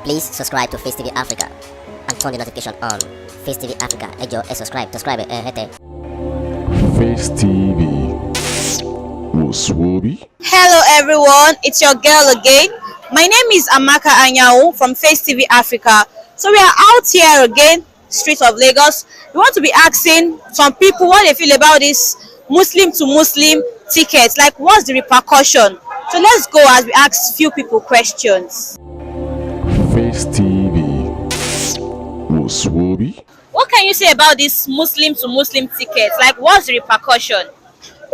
Please subscribe to Face TV Africa and turn the notification on. Face TV Africa, ẹ jọ̀ọ́ ẹ subscribe, hete. Face TV Muswobi. Hello everyone, it's your girl again. My name is Amaka Anyao from Face TV Africa. So we are out here again, streets of Lagos. We want to be asking some people what they feel about this Muslim to Muslim tickets. Like, what's the repercussion? So let's go as we ask few people questions. Face TV Muswobi. What can you say about this Muslim to Muslim tickets? Like, what's the repercussion?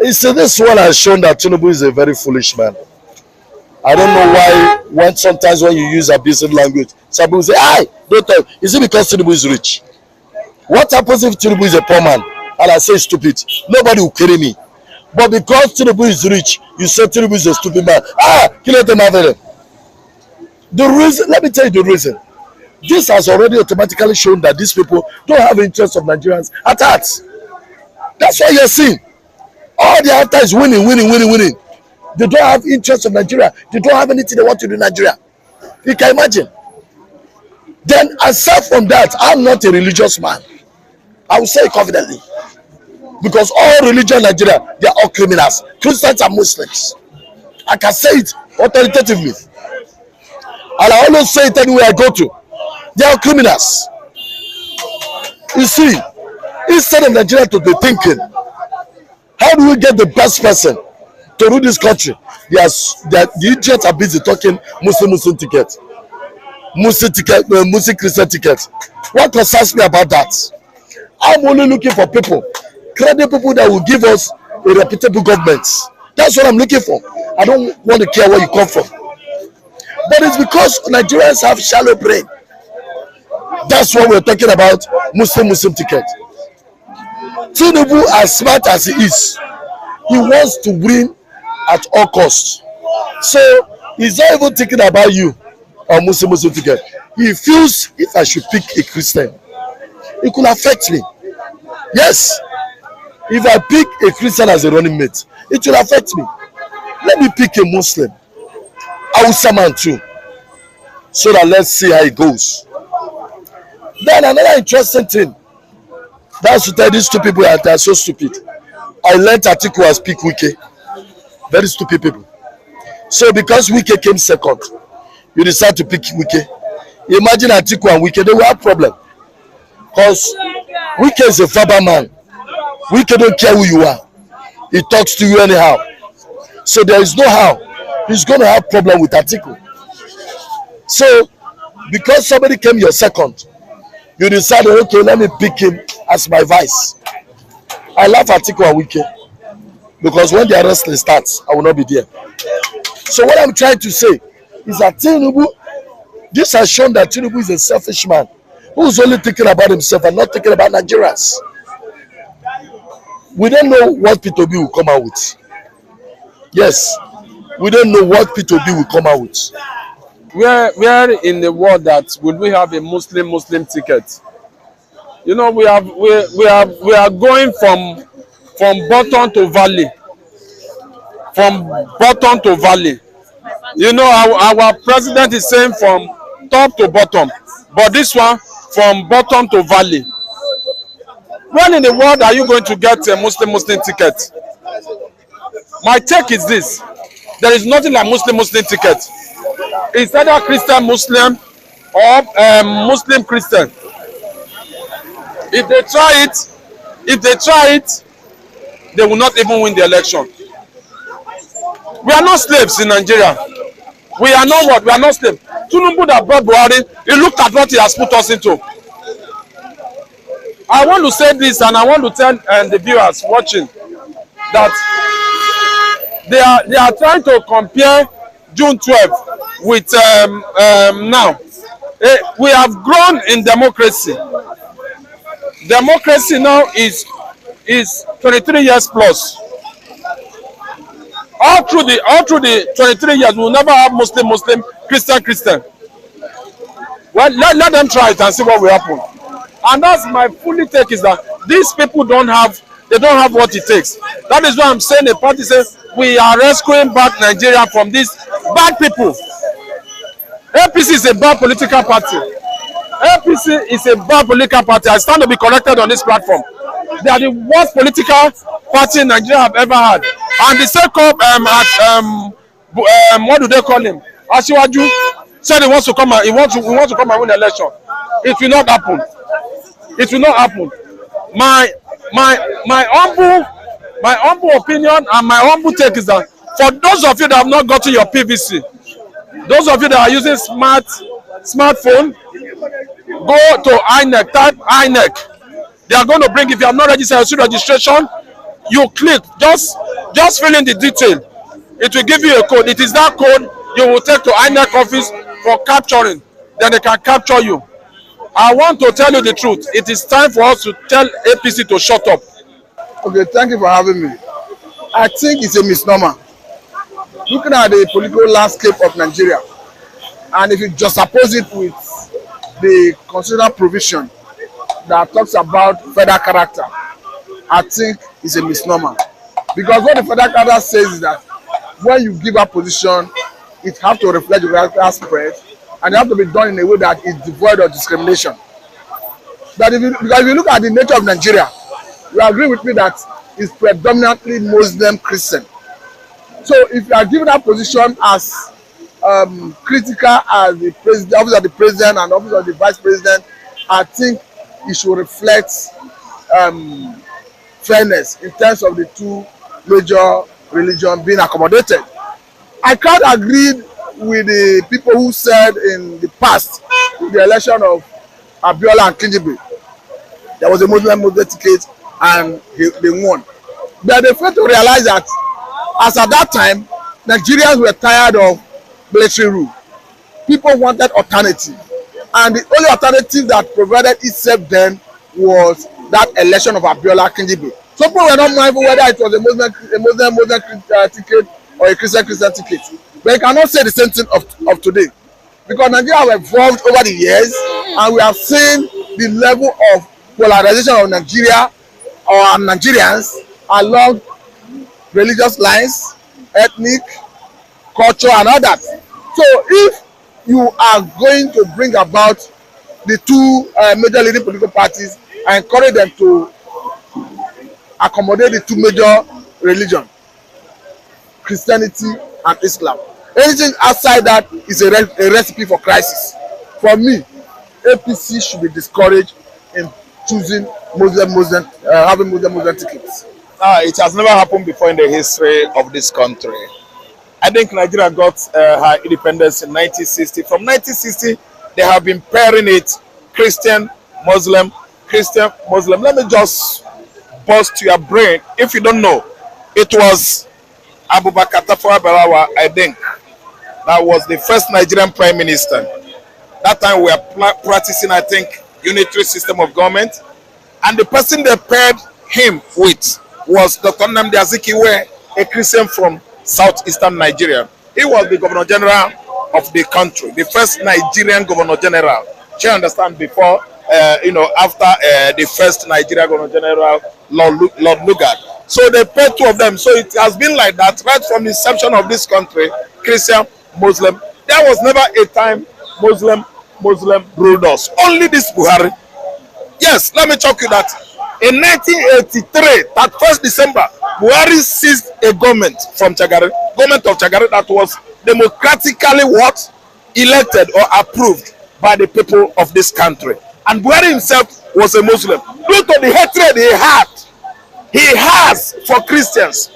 You see, this one has shown that Tinubu is a very foolish man. I don't know why sometimes when you use abusive language, some people say, "Hi, don't talk." Is it because Tinubu is rich? What happens if Tinubu is a poor man and I say stupid? Nobody will carry me. But because Tinubu is rich, you say Tinubu is a stupid man. The reason, let me tell you the reason. This has already automatically shown that these people don't have interest of Nigerians at heart. That's why you're seeing. All they after is winning. They don't have interest of Nigeria. They don't have anything they want to do in Nigeria. You can imagine. Then aside from that, I'm not a religious man. I will say it confidently. Because all religion in Nigeria, they are all criminals. Christians and Muslims. I can say it authoritatively. And I always say it anywhere I go to. They are criminals. You see, instead of Nigeria to be thinking, how do we get the best person to rule this country? The idiots are busy talking Muslim ticket, Muslim Christian ticket. What concerns me about that? I'm only looking for people, credible people that will give us a reputable government. That's what I'm looking for. I don't want to care where you come from. But it's because Nigerians have shallow brain. That's what we're talking about, Muslim ticket. Tinubu, as smart as he is, he wants to win at all costs. So he's not even thinking about you on Muslim ticket. He feels if I should pick a Christian, it could affect me. Yes, if I pick a Christian as a running mate, it will affect me. Let me pick a Muslim, Hausa man too, so that let's see how it goes. Then another interesting thing, that's to tell these two people that they are so stupid. I learned Atiku as pick Wike. Very stupid people. So because Wike came second, you decide to pick Wike. Imagine Atiku and Wike, they will have problem. Because Wike is a verbal man. Wike don't care who you are. He talks to you anyhow. So there is no how. He's going to have problem with Atiku. So because somebody came your second, you decided, okay, let me pick him as my vice. I love Atiku and Wike because when their wrestling starts, I will not be there. So what I'm trying to say is that Tinubu, this has shown that Tinubu is a selfish man who's only thinking about himself and not thinking about Nigerians. We don't know what P2B will come out with. Yes, we don't know what P2B will come out with. Where in the world that would we have a Muslim ticket? You know, we are going from bottom to valley. From bottom to valley. You know, our president is saying from top to bottom, but this one from bottom to valley. When in the world are you going to get a Muslim ticket? My take is this: there is nothing like Muslim ticket. It's either Christian Muslim or Muslim Christian. If they try it, they will not even win the election. We are not slaves in Nigeria. We are not what? We are not slaves. Tinubu that brought Buhari, he looked at what he has put us into. I want to say this, and I want to tell the viewers watching that they are trying to compare June 12th with now. We have grown in democracy. Democracy now is 23 years plus. All through the 23 years, we will never have Muslim, Christian. Well, let them try it and see what will happen. And that's my fully take, is that these people don't have what it takes. That is why I'm saying the party says we are rescuing back Nigeria from these bad people. APC is a bad political party. APC is a bad political party. I stand to be corrected on this platform. They are the worst political party Nigeria have ever had. And the second what do they call him? Asiwaju said he wants to come and he wants to come and win the election. It will not happen. It will not happen. My humble opinion and my humble take is that for those of you that have not gotten your PVC, those of you that are using smartphone, go to INEC, type INEC. They are going to bring, if you have not registered your registration, you click, just fill in the detail. It will give you a code. It is that code you will take to INEC office for capturing. Then they can capture you. I want to tell you the truth. It is time for us to tell APC to shut up. Okay, thank you for having me. I think it's a misnomer. Looking at the political landscape of Nigeria, and if you just oppose it with the constitutional provision that talks about federal character, I think it's a misnomer. Because what the federal character says is that when you give a position, it has to reflect the geographical spread, and it has to be done in a way that is devoid of discrimination. Because if you look at the nature of Nigeria, you agree with me that it's predominantly Muslim Christian. So if you are given that position as critical as the president, office of the president and office of the vice president, I think it should reflect fairness in terms of the two major religions being accommodated. I can't agree with the people who said in the past, in the election of Abiola and Kingibe, there was a Muslim ticket and they won. But they failed to realize that as at that time, Nigerians were tired of military rule. People wanted alternative. And the only alternative that provided itself then was that election of Abiola Kingibe. Some people were not mindful whether it was a Muslim ticket or a Christian ticket. But you cannot say the same thing of today. Because Nigeria has evolved over the years and we have seen the level of polarization of Nigeria or Nigerians along religious lines, ethnic, culture and all that. So if you are going to bring about the two major leading political parties and encourage them to accommodate the two major religions, Christianity and Islam, anything outside that is a recipe for crisis. For me, APC should be discouraged in choosing having Muslim tickets. It has never happened before in the history of this country. I think Nigeria got her independence in 1960. From 1960, they have been pairing it Christian, Muslim, Christian, Muslim. Let me just bust your brain. If you don't know, it was Abubakar Tafawa Balewa, I think, that was the first Nigerian prime minister. That time we were practicing, I think, unitary system of government. And the person they paired him with was Dr. Nnamdi Azikiwe, a Christian from southeastern Nigeria. He was the Governor General of the country, the first Nigerian Governor General. You understand, before, after the first Nigerian Governor General, Lord Lugard. So they paired two of them. So it has been like that right from the inception of this country, Christian, Muslim. There was never a time Muslim ruled us. Only this Buhari. Yes, let me talk you that. In 1983, that 1st December, Buhari seized a government from Chagari, government of Chagari that was democratically what? Elected or approved by the people of this country. And Buhari himself was a Muslim. Due to the hatred he has for Christians.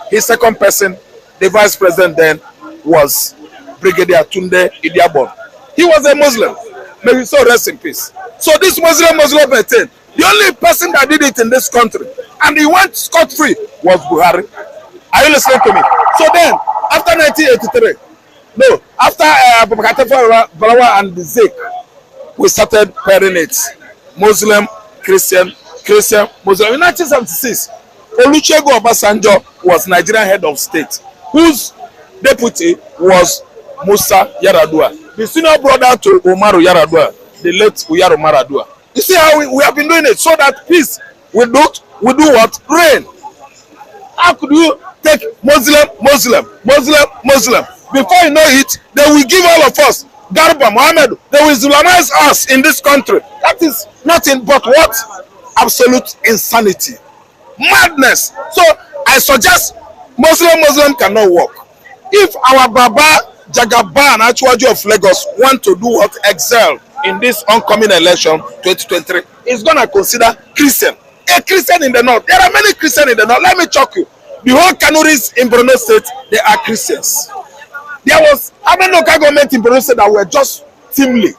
His second person, the vice president then, was Brigadier Tunde Idiabon. He was a Muslim. May his soul rest in peace. So this Muslim maintained. The only person that did it in this country, and he went scot-free, was Buhari. Are you listening to me? So then, after 1983, after Abubakar Tafawa Balewa and the Zik, we started pairing it. Muslim, Christian, Muslim. In 1976, Olusegun Obasanjo was Nigerian head of state, whose deputy was Musa Yar'Adua, the senior brother to Umaru Yar'Adua, the late Umaru Yar'Adua. You see how we have been doing it so that peace we do what? Reign. How could you take Muslim? Before you know it, they will give all of us Garba, Mohammed, they will Islamize us in this country. That is nothing but what? Absolute insanity. Madness. So I suggest Muslim cannot work. If our Baba Jagaban Achwaju of Lagos want to do what? Excel in this oncoming election 2023, is gonna consider Christian. A Christian in the north. There are many Christians in the north. Let me shock you. The whole Kanuris in Borno State, they are Christians. There was how many local government in Borno State that were just teamly.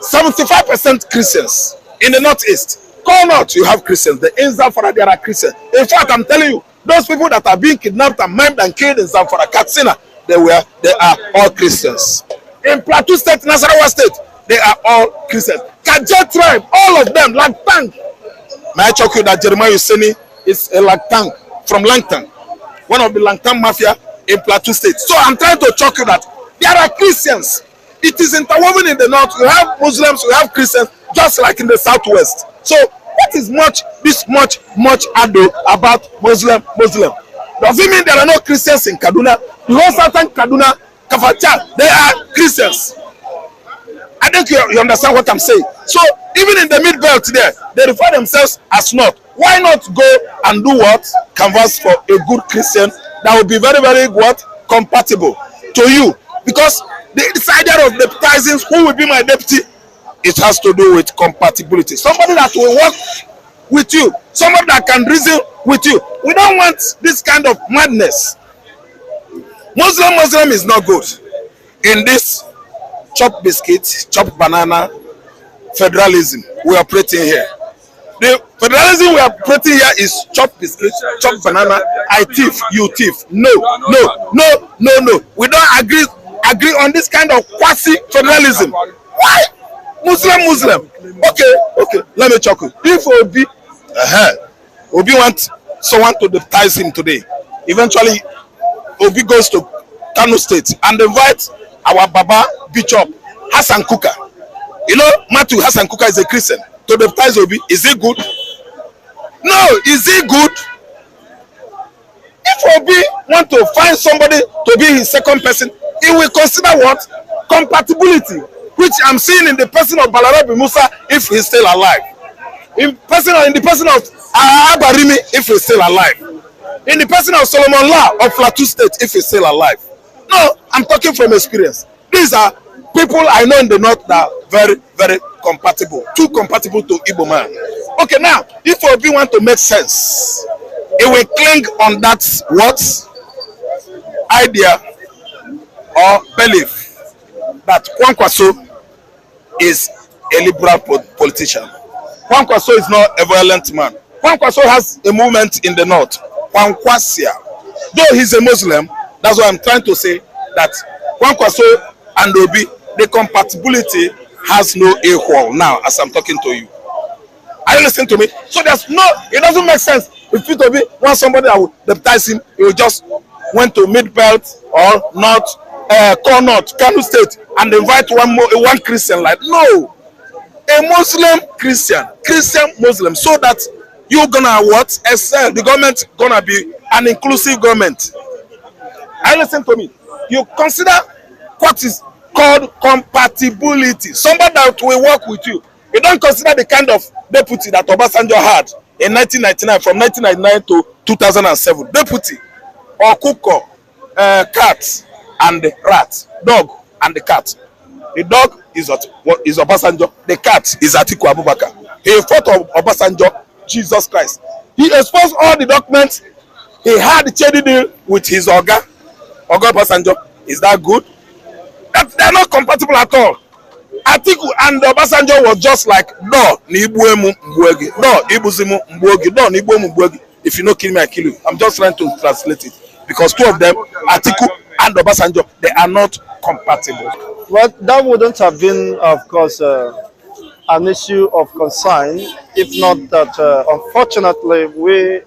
75% Christians in the northeast. Go north, you have Christians. The in Zamfara, there are Christians. In fact, I'm telling you, those people that are being kidnapped and maimed and killed in Zamfara, Katsina, they are all Christians. In Plateau State, Nasarawa State, they are all Christians. Kajet tribe, all of them, Langtang. May I shock you that Jeremiah Yuseni is a Langtang from Langtang, one of the Langtang mafia in Plateau State. So I'm trying to shock you that there are Christians. It is interwoven in the north. You have Muslims, you have Christians, just like in the southwest. So what is much ado about Muslim? Does it mean there are no Christians in Kaduna? The whole southern Kaduna, Kafacha, they are Christians. I think you understand what I'm saying. So even in the mid-belt there, they refer themselves as North. Why not go and do what? Canvas for a good Christian that will be very, very what? Compatible to you. Because the idea of deputizing who will be my deputy, it has to do with compatibility. Somebody that will work with you, somebody that can reason with you. We don't want this kind of madness. Muslim is not good in this chop biscuit, chop banana federalism we are operating here. The federalism we are operating here is chop biscuit, chop banana, I thief, you thief. No. We don't agree on this kind of quasi federalism. Why? Muslim. Okay. Let me check you. If Obi wants someone to baptize him today, eventually Obi goes to Kano State and invites our Baba Bishop Hassan Kuka. You know, Matthew Hassan Kuka is a Christian. To baptize Obi, is it good? No, is it good? If Obi want to find somebody to be his second person, he will consider what? Compatibility, which I'm seeing in the person of Balarabi Musa if he's still alive. In the person of Abarimi if he's still alive. In the person of Solomon La of Plateau State if he's still alive. No, I'm talking from experience. These are people I know in the north that are very, very compatible. Too compatible to Igbo man. Okay, now, if Obi want to make sense, it will cling on that what? Idea or belief that Kwankwaso is a liberal politician. Kwankwaso is not a violent man. Kwankwaso has a movement in the north. Kwankwasia. Though he's a Muslim, that's why I'm trying to say that Kwankwaso and Obi, the compatibility has no equal now as I'm talking to you. Are you listening to me? So it doesn't make sense. If it Obi wants somebody that will baptize him, he will just went to mid-belt or north, Kano State and invite one Christian like no. A Muslim Christian Muslim, so that you're gonna what? Excel. The government gonna be an inclusive government. I listen to me. You consider what is called compatibility. Somebody that will work with you. You don't consider the kind of deputy that Obasanjo had in 1999, from 1999 to 2007. Deputy or Kuko, cat and the rat, dog and the cat. The dog is Obasanjo. The cat is Atiku Abubakar. He fought Obasanjo, Jesus Christ. He exposed all the documents. He had a shady deal with his Oga Obasanjo. Is that good? They are not compatible at all. Atiku and Obasanjo was just like no nibuemu mbwegi, no ibuzimu mbwegi, no nibuemu mbwegi. If you no kill me, I kill you. I'm just trying to translate it because two of them, Atiku and Obasanjo, they are not compatible. Well, that wouldn't have been, of course, an issue of concern, if not that, unfortunately, we,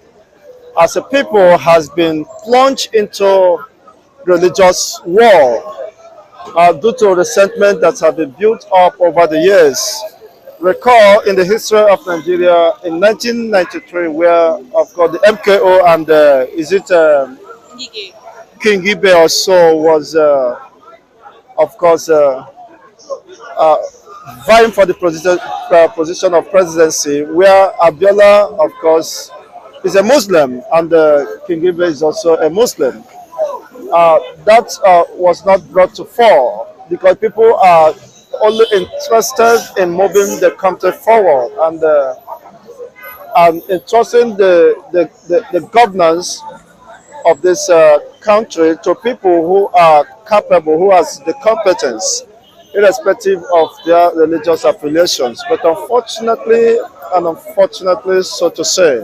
as a people, has been plunged into religious war due to resentment that has been built up over the years. Recall in the history of Nigeria in 1993, where, of course, the MKO and King Ibe also was of course, uh, vying for the position of presidency, where Abiola, of course, is a Muslim, and King Ibe is also a Muslim. That was not brought to fore because people are only interested in moving the country forward and entrusting the governance of this country to people who are capable, who has the competence, irrespective of their religious affiliations. But unfortunately, so to say,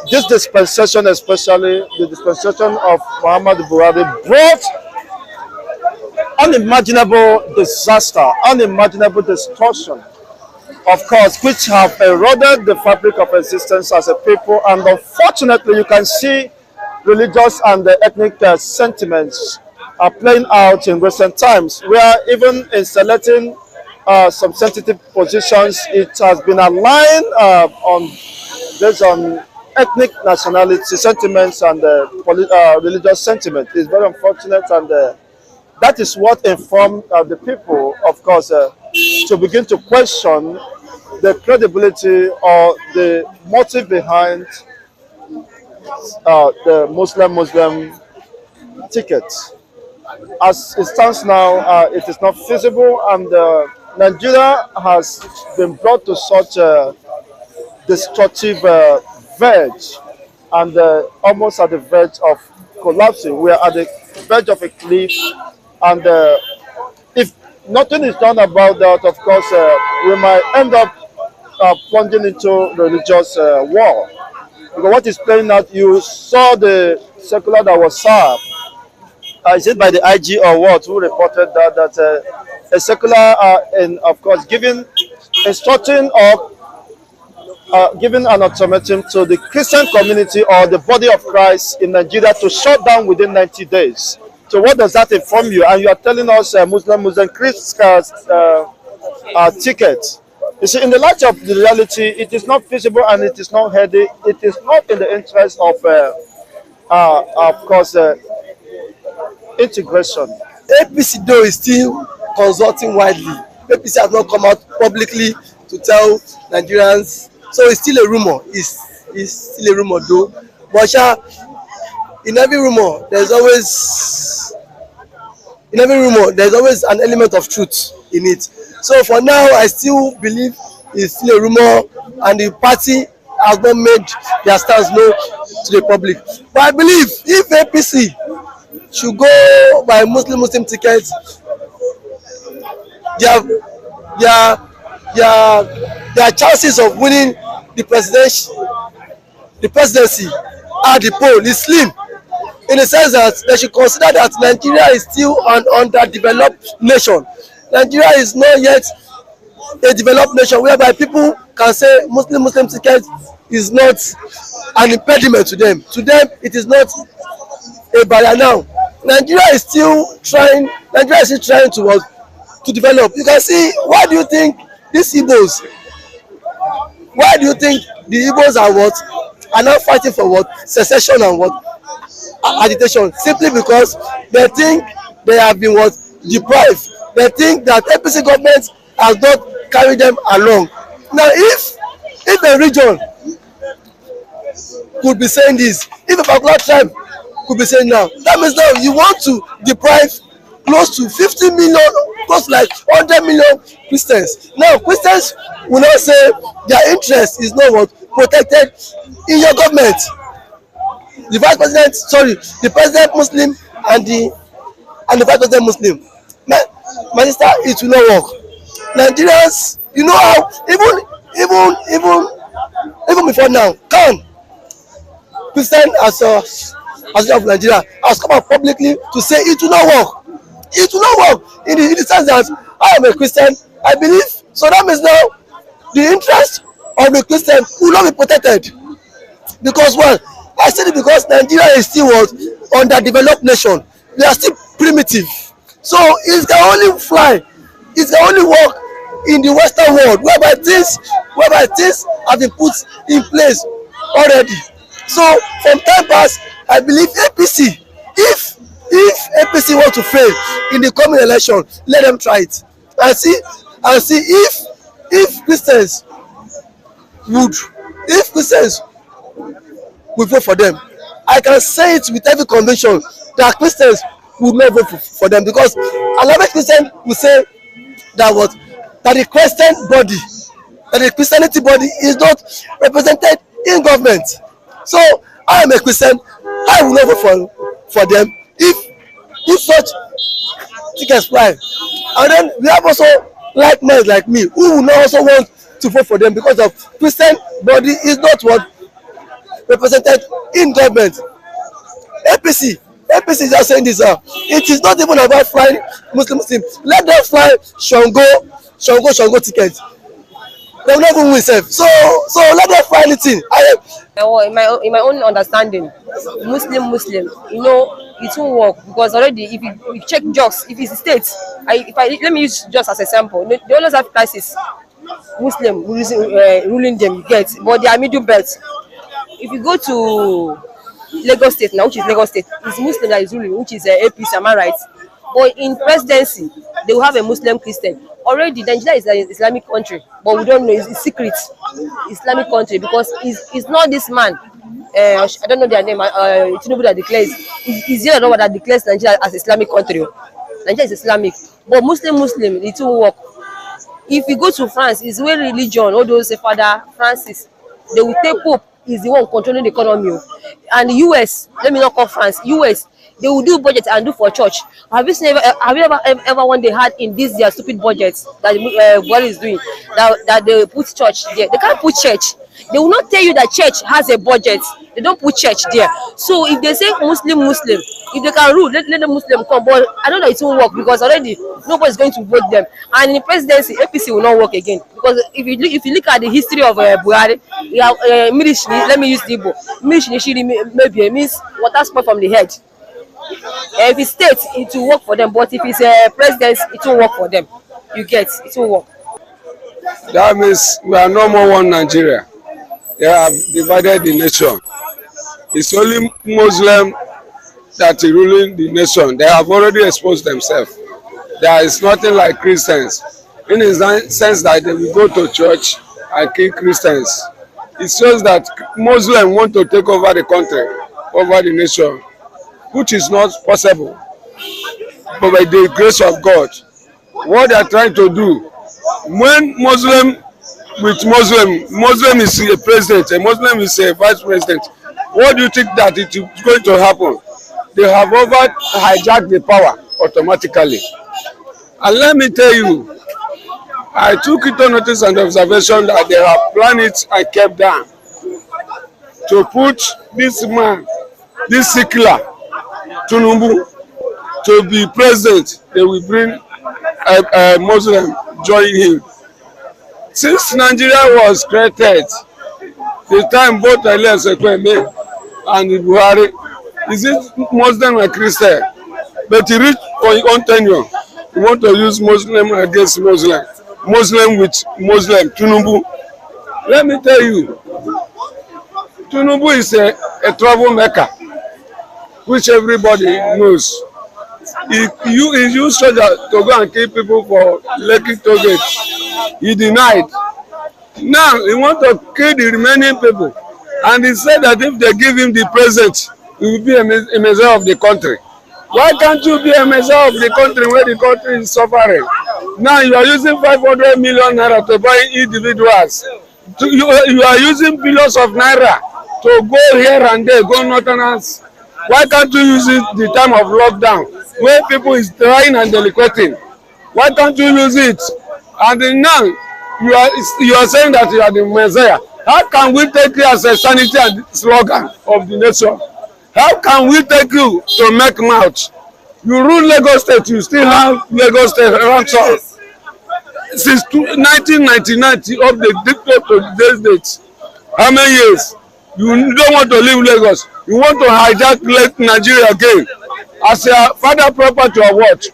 this dispensation, especially the dispensation of Muhammad Buhari, brought unimaginable disaster, unimaginable destruction, of course, which have eroded the fabric of existence as a people. And unfortunately, you can see religious and ethnic sentiments are playing out in recent times, where even in selecting some sensitive positions, it has been aligned based on ethnic nationality sentiments and religious sentiment. It's very unfortunate, and that is what informed the people, of course, to begin to question the credibility or the motive behind the Muslim ticket. As it stands now, it is not feasible, and Nigeria has been brought to such a destructive verge, and almost at the verge of collapsing. We are at the verge of a cliff, and if nothing is done about that, of course, we might end up plunging into religious war. Because what is playing out, you saw the circular that was served. Is it by the IG or what? Who reported that a circular, and of course, instructing or giving an ultimatum to the Christian community or the body of Christ in Nigeria to shut down within 90 days. So what does that inform you? And you are telling us Muslim Christian ticket. You see, in the light of the reality, it is not feasible and it is not healthy. It is not in the interest of course, integration. APC though is still consulting widely. APC has not come out publicly to tell Nigerians, so it's still a rumor. It's still a rumor though. But in every rumor, there's always an element of truth in it. So for now, I still believe it's still a rumor, and the party has not made their stance known to the public. But I believe if APC should go by Muslim tickets, their chances of winning the presidency at the poll is slim, in the sense that they should consider that Nigeria is still an underdeveloped nation. Nigeria is not yet a developed nation whereby people can say Muslim ticket is not an impediment to them. To them, it is not a barrier now. Nigeria is still trying to develop. You can see, why do you think these Igbos, why do you think the Igbos are now fighting for what? Secession and what? Agitation. Simply because they think they have been deprived. They think that APC government has not carried them along. Now, if a region could be saying this, if a particular tribe could be saying now, that means now you want to deprive close to 50 million, close to like 100 million Christians. Now, Christians will not say their interest is not protected in your government. The president Muslim and the vice president Muslim. My sister, it will not work. Nigerians, you know how even before now, Christian as of Nigeria has come out publicly to say it will not work. It will not work in the sense that I am a Christian. I believe, so that means now the interest of the Christian will not be protected. Because I said it because Nigeria is still underdeveloped nation. We are still primitive. So it can only fly, it can only work in the Western world, whereby things have been put in place already. So from time past, I believe APC, if If APC want to fail in the coming election, let them try it and see if Christians would vote for them. I can say it with every conviction that Christians would not vote for them, because a lot of Christians will say that the Christianity body is not represented in government. So I am a Christian. I will not vote for them if such tickets fly. And then we have also like men like me who will not also want to vote for them because of Christian body is not represented in government. APC is just saying this. It is not even about flying Muslim. Let them fly Shango ticket. They will not even win safe. So let them fly anything. In my own understanding, Muslim, it won't work, because already if you check jobs, if it's states, let me use just as a sample. They always have crisis. Muslim ruling them, you get, but they are middle belt. If you go to Lagos State now, which is Lagos State, it's Muslim that is ruling, which is APC, am I right? But in presidency, they will have a Muslim Christian. Already, Nigeria is an Islamic country, but we don't know, it's secret Islamic country, because it's not this man. I don't know their name. Tinubu that declares. It's the other one that declares Nigeria as Islamic country. Nigeria is Islamic, but Muslim, it will work. If you go to France, it's where religion, all those Father Francis, they will take Pope is the one controlling the economy. And the US, let me not call France, US, they will do budget and do for church. Have you ever when they had in this their stupid budgets that what is doing that they put church there? They can't put church. They will not tell you that church has a budget. They don't put church there. So if they say Muslim, if they can rule, let the Muslim come. But I don't know, it won't work, because already nobody is going to vote them. And in the presidency, APC will not work again. Because if you look at the history of Buhari, you have let me use the Igbo. Maybe means water spoil from the head. If it's states, it will work for them. But if it's a president, it won't work for them. You get, it won't work. That means we are no more one Nigeria. They have divided the nation. It's only Muslim that are ruling the nation. They have already exposed themselves. There is nothing like Christians. In the sense that they will go to church and kill Christians. It shows that Muslims want to take over the country, over the nation, which is not possible. But by the grace of God, what they are trying to do, when Muslim is a president, a Muslim is a vice president, what do you think that it is going to happen? They have hijacked the power automatically. And let me tell you, I took into notice and observation that they have planned it and kept down to put this man, this secular Tinubu, to be president. They will bring a Muslim join him. Since Nigeria was created, the time both Elias Ekweme and Buhari, is it Muslim or Christian? But he reached for his own tenure. He want to use Muslim against Muslim, Muslim with Muslim. Tinubu, let me tell you, Tinubu is a troublemaker, which everybody knows. He used soldiers to go and kill people for Lekki toll gate. He denied. Now he wants to kill the remaining people, and he said that if they give him the present, he will be a Messiah of the country. Why can't you be a Messiah of the country where the country is suffering? Now you are using 500 million naira to buy individuals. You are using billions of naira to go here and there, go northerners. Why can't you use it the time of lockdown, where people is dying and delinquenting? Why can't you use it? And now you are saying that you are the Messiah. How can we take you as a sanity and slogan of the nation? How can we take you to make mouth? You rule Lagos State, you still have Lagos State ransom. Since 1999 up the dictator to today's date. How many years? You don't want to leave Lagos. You want to hijack Nigeria again. As a father property of what?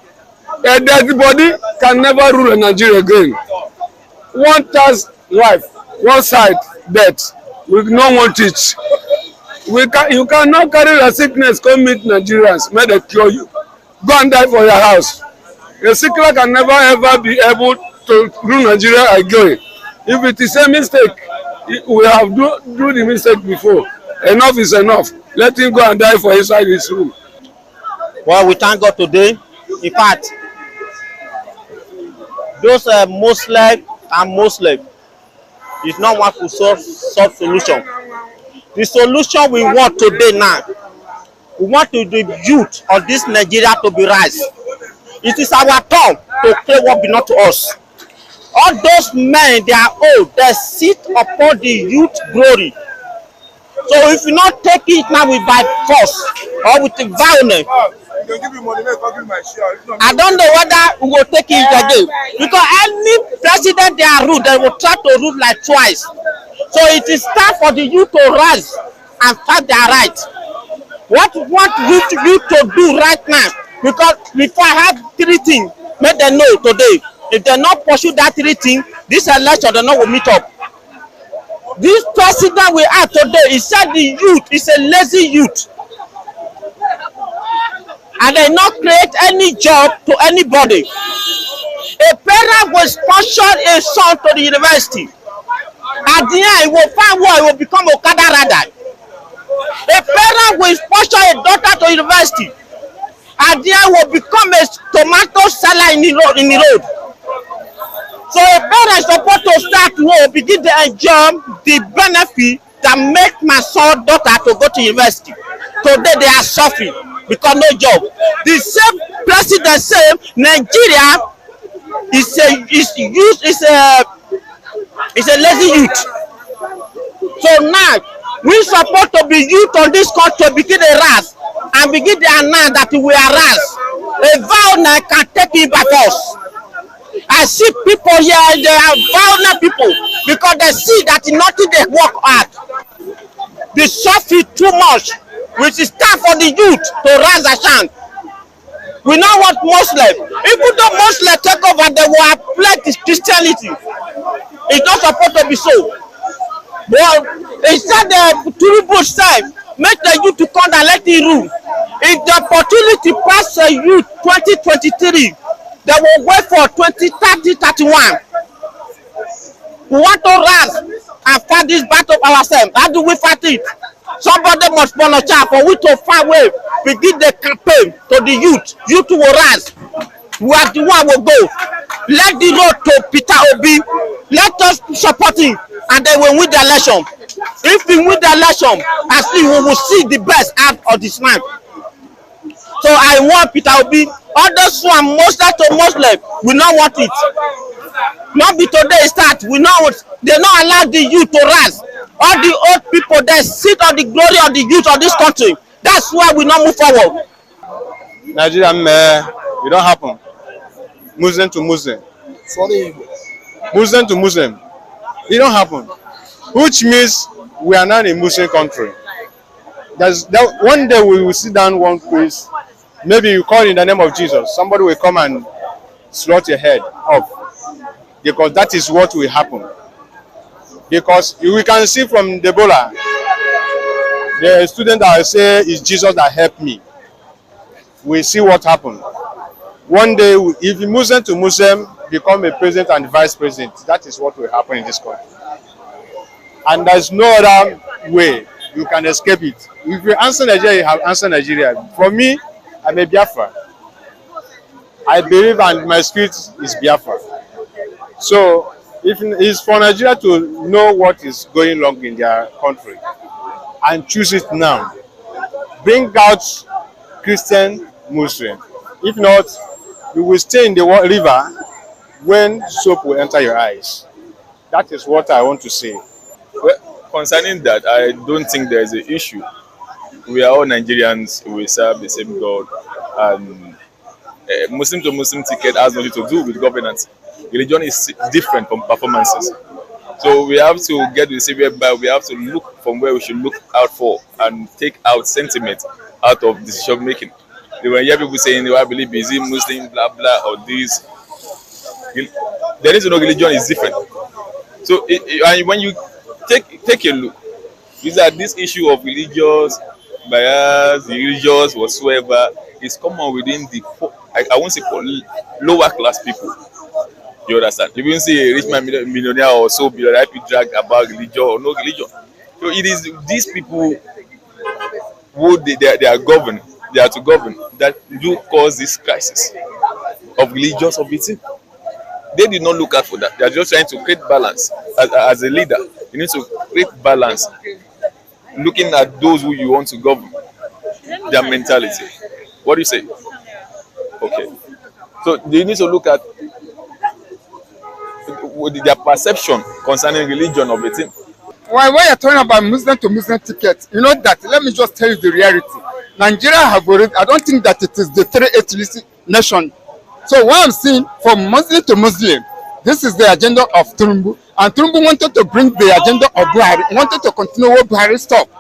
A dead body can never rule Nigeria again. One task life, one side death. We don't want it. You cannot carry the sickness come meet Nigerians, may they cure you. Go and die for your house. A sickler can never ever be able to rule Nigeria again. If it is a mistake, we have do the mistake before. Enough is enough. Let him go and die for inside his room. Well, we thank God today. In fact, those Muslim and Muslim is not one to solve solution. The solution we want today now, we want to the youth of this Nigeria to be rise. It is our turn to play what belongs to us. All those men, they are old, they sit upon the youth glory. So if you not take it now with by force or with the violence, I don't know whether we will take it again. Because any president they are rude, they will try to rule like twice. So it is time for the youth to rise and fight their right. What youth to do right now? Because before I have 3 things, make them know today. If they not pursue that 3 things, this election they not will meet up. This president we have today, he said the youth is a lazy youth. And they not create any job to anybody. A parent will sponsor a son to the university. At the end, he will find what he will become Okada Rada. A parent will sponsor a daughter to university. At the end, will become a tomato seller in the road. So a parent is supposed to start to begin to enjoy the benefit that make my son daughter to go to university. Today they are suffering because no job. The same president said Nigeria is a lazy youth. So now we supposed to be youth on this country begin a rise and begin to announce that we are rise. A violence can take it by force. I see people here, they are violent people because they see that nothing they work hard. They suffer too much, which is time for the youth to rise a chant. We now want Muslims. Even though Muslims take over, they will apply Christianity. It's not supposed to be so. But instead the Tinubu said, make the youth to come and let it rule. If the opportunity pass the youth 2023, they will wait for 2030, 31. We want to rise and fight this battle ourselves. How do we fight it? Somebody must volunteer for we to find way. Begin the campaign to the youth. Youth will rise. We are the one will go. Let the road to Peter Obi. Let us support him, and then we win the election. If we win the election, at least we will see the best out of this man. So I want Peter Obi. Others who are Muslim to Muslim, we not want it. Not be today start. We know they not allow the youth to rise. All the old people that sit on the glory of the youth of this country. That's why we not move forward. Nigeria, it don't happen. Muslim to Muslim. Sorry. Muslim to Muslim. It don't happen. Which means we are not a Muslim country. That one day we will sit down one place. Maybe you call in the name of Jesus. Somebody will come and slot your head off. Because that is what will happen. Because we can see from Debola, the student that I say is Jesus that helped me. We see what happened. One day, if Muslim to Muslim become a president and vice president, that is what will happen in this country. And there's no other way you can escape it. If you answer Nigeria, you have answered Nigeria. For me, I'm a Biafra. I believe and my spirit is Biafra. So if it's for Nigeria to know what is going wrong in their country and choose it now, bring out Christian, Muslim. If not, you will stay in the river when soap will enter your eyes. That is what I want to say. Well, concerning that, I don't think there is an issue. We are all Nigerians, we serve the same God, and Muslim to Muslim ticket has nothing to do with governance. Religion is different from performances. So we have to get to the same whereby we have to look from where we should look out for and take out sentiment out of decision making. When you hear people saying, I believe is it Muslim, blah, blah, or this, there is no religion is different. So and when you take a look, Is that this issue of religious bias, religious whatsoever, is common within the I won't say for lower class people. You understand? You won't see a rich man millionaire or so billionaire people drag about religion or no religion. So it is these people who they are governed, they are to govern, that do cause this crisis of religious orbiting. They did not look out for that. They are just trying to create balance. As a leader, you need to create balance, looking at those who you want to govern, their mentality. What do you say? Okay. So they need to look at their perception concerning religion of a thing. When you're talking about Muslim to Muslim tickets, you know that, let me just tell you the reality. Nigeria have already, I don't think that it is the three ethnic nation. So what I'm seeing from Muslim to Muslim, this is the agenda of Tinubu. And Tinubu wanted to bring the agenda of Buhari, wanted to continue what Buhari stopped.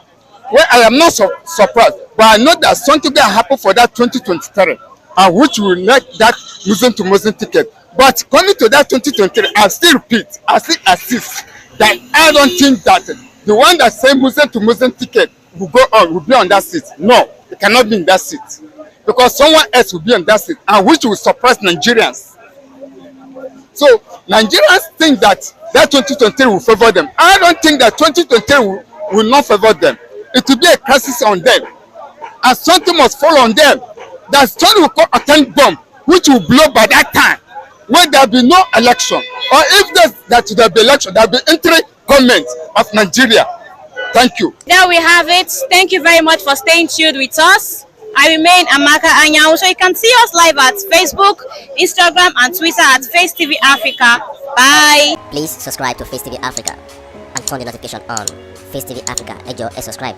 Well, I am not surprised, but I know that something will happen for that 2023, and which will let that Muslim to Muslim ticket. But coming to that 2023, I still repeat, I still assist that I don't think that the one that say Muslim to Muslim ticket will go on, will be on that seat. No, it cannot be in that seat, because someone else will be on that seat, and which will surprise Nigerians. So Nigerians think that 2023 will favor them. I don't think that 2023 will not favor them. It will be a crisis on them, and something must fall on them. That something will call atomic bomb, which will blow by that time, when there will be no election, or if that there will be election, there will be entry government of Nigeria. Thank you. There we have it. Thank you very much for staying tuned with us. I remain Amaka Anyao. So you can see us live at Facebook, Instagram, and Twitter at Face TV Africa. Bye. Please subscribe to Face TV Africa and turn the notification on. Face TV Africa, subscribe,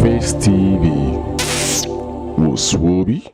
Face TV was Swoby.